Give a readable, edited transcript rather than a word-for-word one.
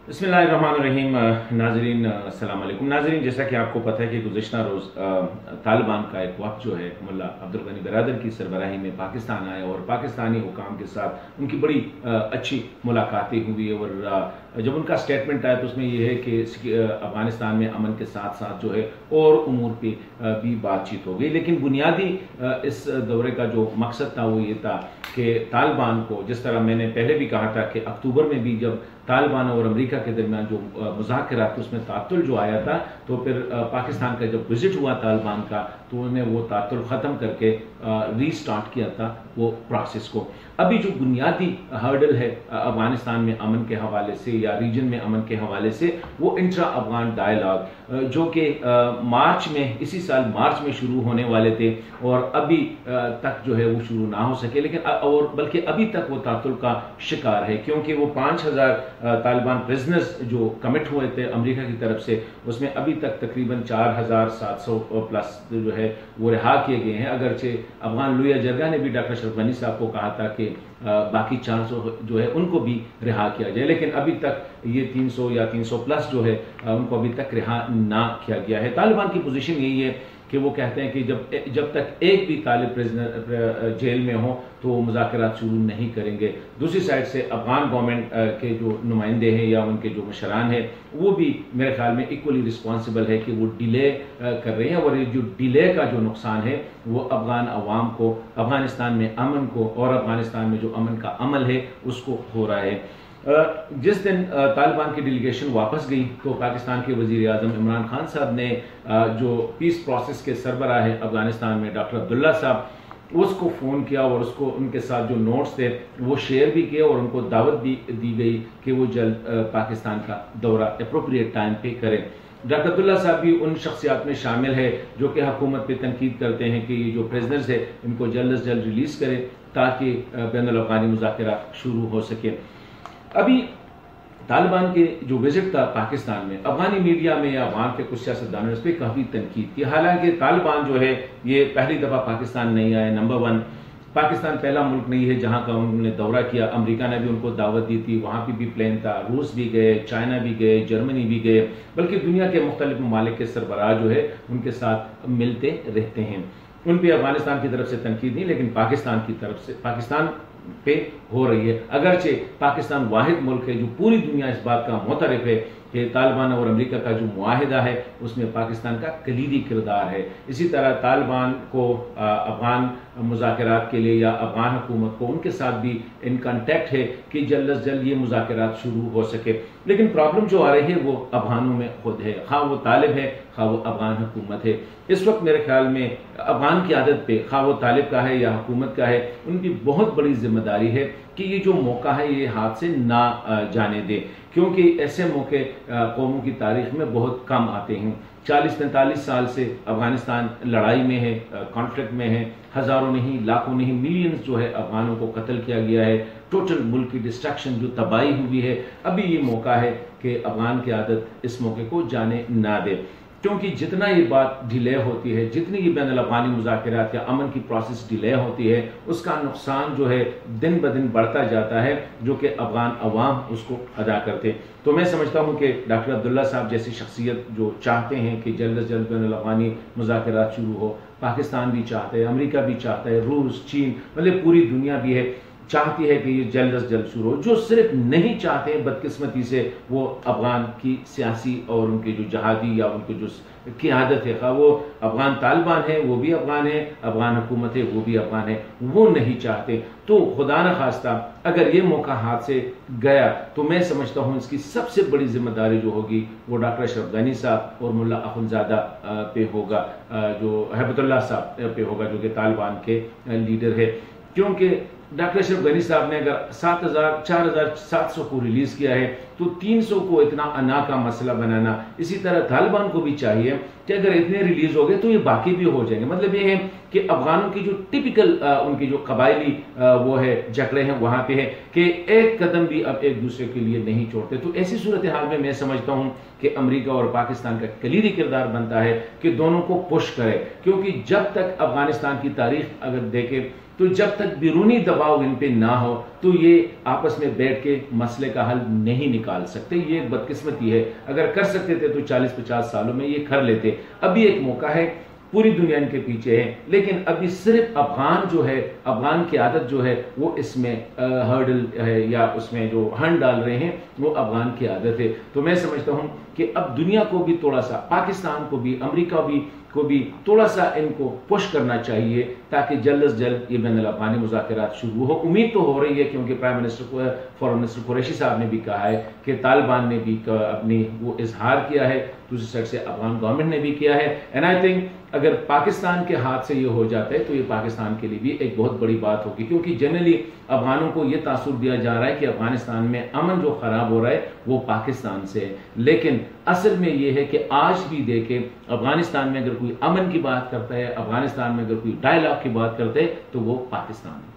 बिस्मिल्लाहिर्रहमानिर्रहीम। नाजरीन अस्सलाम वालेकुम। नाजरीन, जैसा कि आपको पता है कि गुज़िश्ता रोज़ तालिबान का एक वक्त जो है मुल्ला अब्दुल गनी बरादर की सरबराही में पाकिस्तान आए और पाकिस्तानी हुकाम के साथ उनकी बड़ी अच्छी मुलाकातें हुई और जब उनका स्टेटमेंट आया तो उसमें यह है कि अफगानिस्तान में अमन के साथ साथ जो है और उमूर पर भी बातचीत हो गई। लेकिन बुनियादी इस दौरे का जो मकसद था वो ये था कि तालिबान को, जिस तरह मैंने पहले भी कहा था कि अक्टूबर में भी जब तालिबान और अमेरिका के दरमियान जो मुज़ाकरात थे उसमें तातुल जो आया था, तो फिर पाकिस्तान का जब विजिट हुआ तालिबान का तो उन्होंने वो तातुल ख़त्म करके रीस्टार्ट किया था वो प्रोसेस को। अभी जो बुनियादी हर्डल है अफगानिस्तान में अमन के हवाले से या रीजन में अमन के हवाले से, वो इंट्रा अफगान डायलॉग जो कि मार्च में, इसी साल मार्च में शुरू होने वाले थे और अभी तक जो है वो शुरू ना हो सके, लेकिन और बल्कि अभी तक वो तातुल का शिकार है, क्योंकि वो 5000 तालिबान प्रिजनर्स जो कमिट हुए थे अमेरिका की तरफ से, उसमें अभी तक तकरीबन 4700 प्लस जो है वो रिहा किए गए हैं। अगरचे अफगान लोया जरगा ने भी डॉक्टर अशरफ गनी साहब को कहा था कि बाकी 400 जो है उनको भी रिहा किया जाए, लेकिन अभी तक ये 300 या 300 प्लस जो है उनको अभी तक रिहा ना किया गया है। तालिबान की पोजीशन यही है कि वो कहते हैं कि जब तक एक भी तालिब प्रिजनर जेल में हो तो वो मुज़ाकरात शुरू नहीं करेंगे। दूसरी साइड से अफगान गवर्नमेंट के जो नुमाइंदे हैं या उनके जो मशरान हैं वो भी मेरे ख्याल में इक्वली रिस्पॉन्सिबल है कि वो डिले कर रहे हैं और ये जो डिले का जो नुकसान है वो अफगान अवाम को, अफगानिस्तान में अमन को और अफगानिस्तान में जो अमन का अमल है उसको हो रहा है। जिस दिन तालिबान की डेलीगेशन वापस गई तो पाकिस्तान के वज़ीर आज़म इमरान खान साहब ने जो पीस प्रोसेस के सरबराह है अफगानिस्तान में डॉक्टर अब्दुल्ला साहब, उसको फ़ोन किया और उसको उनके साथ जो नोट्स थे वो शेयर भी किए और उनको दावत भी दी गई कि वो जल्द पाकिस्तान का दौरा अप्रोप्रिएट टाइम पे करें। डॉक्टर अब्दुल्ला साहब भी उन शख्सियात में शामिल है जो कि हुकूमत पे तनकीद करते हैं कि ये जो प्रिजनर्स है इनको जल्द से जल्द रिलीज़ करें ताकि बैनुल अफ़गानी मुज़ाकरात शुरू हो सके। अभी तालिबान के जो विजिट था पाकिस्तान में, अफगानी मीडिया में या अफगान के कुछ सियासतदानों ने इस पर काफ़ी तनकीद की। हालांकि तालिबान जो है ये पहली दफ़ा पाकिस्तान नहीं आए। नंबर 1, पाकिस्तान पहला मुल्क नहीं है जहां का उन्होंने दौरा किया। अमेरिका ने भी उनको दावत दी थी, वहां पर भी प्लेन था, रूस भी गए, चाइना भी गए, जर्मनी भी गए, बल्कि दुनिया के मुख्तलिफ ममालिक के सरबराह जो है उनके साथ मिलते रहते हैं। उन पर अफगानिस्तान की तरफ से तनकीद नहीं, लेकिन पाकिस्तान की तरफ से, पाकिस्तान पे हो रही है। अगरचे पाकिस्तान वाहिद मुल्क है जो पूरी दुनिया इस बात का मुतरफ है कि तालिबान और अमेरिका का जो मुआहिदा है उसमें पाकिस्तान का कलीदी किरदार है। इसी तरह तालिबान को अफगान मुज़ाकरात के लिए या अफगान हुकूमत को उनके साथ भी इन कॉन्टैक्ट है कि जल्द से जल्द ये मुज़ाकरात शुरू हो सके। लेकिन प्रॉब्लम जो आ रही है वो अफगानों में खुद है, खा वो तालिब है खा वो अफगान हुकूमत है। इस वक्त मेरे ख्याल में अफगान की आदत पे, खा वो तालिब का है या हुकूमत का है, उनकी बहुत बड़ी जिम्मेदारी है कि ये जो मौका है ये हाथ से ना जाने दे, क्योंकि ऐसे मौके कौमों की तारीख में बहुत कम आते हैं। 40-45 साल से अफगानिस्तान लड़ाई में है, कॉन्फ्लिक्ट में है, हजारों नहीं, लाखों नहीं, मिलियंस जो है अफगानों को कत्ल किया गया है, टोटल मुल्क की डिस्ट्रक्शन जो तबाही हुई है। अभी ये मौका है कि अफगान की आदत इस मौके को जाने ना दे, क्योंकि जितना ये बात डिले होती है, जितनी ये बैनुल अफ़गानी मुज़ाकरात या अमन की प्रोसेस डिले होती है, उसका नुकसान जो है दिन ब दिन बढ़ता जाता है जो कि अफगान अवाम उसको अदा करते। तो मैं समझता हूँ कि डॉक्टर अब्दुल्ला साहब जैसी शख्सियत जो चाहते हैं कि जल्द से जल्द बैनुल अफ़गानी मुज़ाकरात शुरू हो, पाकिस्तान भी चाहता है, अमेरिका भी चाहता है, रूस, चीन, मतलब पूरी दुनिया भी है चाहती है कि ये जल्द से जल्द शुरू हो। जो सिर्फ नहीं चाहते हैं बदकिस्मती से वो अफगान की सियासी और उनके जो जहादी या उनकी जो क़ियादत है, खा वो अफगान तालिबान है वो भी अफगान है, अफगान हुकूमत है वो भी अफगान है, वो नहीं चाहते। तो खुदा न खास्ता अगर ये मौका हाथ से गया तो मैं समझता हूँ इसकी सबसे बड़ी जिम्मेदारी जो होगी वो डॉक्टर अशरफ गनी साहब और मुल्ला अखुंज़ादा पे होगा, जो हैबतुल्लाह साहब पे होगा जो कि तालिबान के लीडर है। क्योंकि डॉक्टर अशरफ गनी साहब ने अगर 4700 को रिलीज किया है तो 300 को इतना अना का मसला बनाना, इसी तरह तालिबान को भी चाहिए कि अगर इतने रिलीज हो गए तो ये बाकी भी हो जाएंगे। मतलब ये है कि अफगानों की जो टिपिकल उनकी जो कबायली वो है जकड़े हैं वहां पे है कि एक कदम भी अब एक दूसरे के लिए नहीं छोड़ते। तो ऐसी सूरत हाल में मैं समझता हूं कि अमेरिका और पाकिस्तान का कलीदी किरदार बनता है कि दोनों को पुश करे, क्योंकि जब तक अफगानिस्तान की तारीख अगर देखें तो जब तक बैरूनी दबाव दबाव इन पे ना हो तो ये आपस में बैठ के मसले का हल नहीं निकाल सकते। ये एक बदकिस्मती है। अगर कर सकते थे तो 40-50 सालों में ये कर लेते। अभी एक मौका है, पूरी दुनिया इनके पीछे है, लेकिन अभी सिर्फ अफगान जो है, अफगान की आदत जो है वो इसमें हर्डल है या उसमें जो हंड डाल रहे हैं वो अफगान की आदत है। तो मैं समझता हूं कि अब दुनिया को भी थोड़ा सा, पाकिस्तान को भी, अमेरिका को भी थोड़ा सा इनको पुश करना चाहिए ताकि जल्द से जल्द ये बैनुल अफ़गानी मुज़ाकरात शुरू हो। उम्मीद तो हो रही है क्योंकि prime minister foreign minister Qureshi साहब ने भी कहा है कि तालिबान ने भी अपनी वो इजहार किया है, दूसरी साइड से अफगान गवर्नमेंट ने भी किया है। एंड आई थिंक अगर पाकिस्तान के हाथ से ये हो जाता है तो ये पाकिस्तान के लिए भी एक बहुत बड़ी बात होगी, क्योंकि जनरली अफगानों को ये तासुर दिया जा रहा है कि अफगानिस्तान में अमन जो खराब हो रहा है वो पाकिस्तान से है, लेकिन असल में ये है कि आज भी देखें अफगानिस्तान में अगर कोई अमन की बात करता है, अफगानिस्तान में अगर कोई डायलॉग की बात करते हैं तो वो पाकिस्तान है।